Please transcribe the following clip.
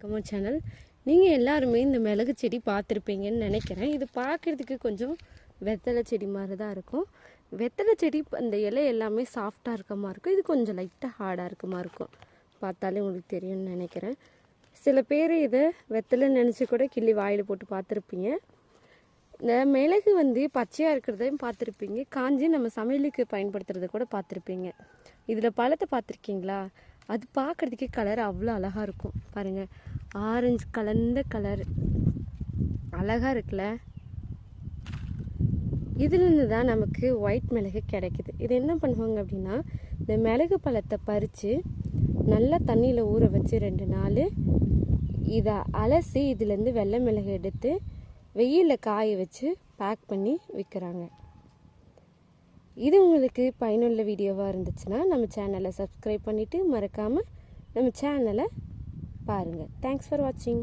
கமோ channel. நீங்கள் எல்லாருமே இந்த மிளகு செடி பார்த்துருப்பீங்கன்னு நினைக்கிறேன். இது பார்க்குறதுக்கு கொஞ்சம் வெத்தலை செடி மாதிரி தான் இருக்கும். வெத்தலை செடி அந்த இலை எல்லாமே சாஃப்டாக இருக்க மாதிரி இருக்கும். இது கொஞ்சம் லைட்டாக ஹார்டாக இருக்க மாதிரி இருக்கும். பார்த்தாலே உங்களுக்கு தெரியும்னு நினைக்கிறேன். சில பேர் இதை வெத்தலைன்னு நினச்சி கூட கிள்ளி வாயில் போட்டு பார்த்துருப்பீங்க. இந்த மிளகு பச்சையாக இருக்கிறதையும் பார்த்துருப்பீங்க, காஞ்சி நம்ம சமையலுக்கு பயன்படுத்துறத கூட பார்த்துருப்பீங்க. இதில் பழத்தை பார்த்துருக்கீங்களா? அது பார்க்குறதுக்கே கலர் அவ்வளோ அழகாக இருக்கும். பாருங்கள், ஆரஞ்சு கலந்த கலர் அழகாக இருக்குல்ல. இதுலேருந்து தான் நமக்கு ஒயிட் மிளகு கிடைக்குது. இது என்ன பண்ணுவாங்க அப்படின்னா, இந்த மிளகு பழத்தை பறித்து நல்லா தண்ணியில் ஊற வச்சு 2 நாள் இதை அலசி இதுலேருந்து வெள்ளை மிளகு எடுத்து வெயிலில் காய வச்சு பேக் பண்ணி விற்கிறாங்க. இது உங்களுக்கு பயனுள்ள வீடியோவாக இருந்துச்சுன்னா நம்ம சேனலை சப்ஸ்கிரைப் பண்ணிவிட்டு மறக்காமல் நம்ம சேனலை பாருங்கள். தேங்க்ஸ் ஃபார் வாட்சிங்.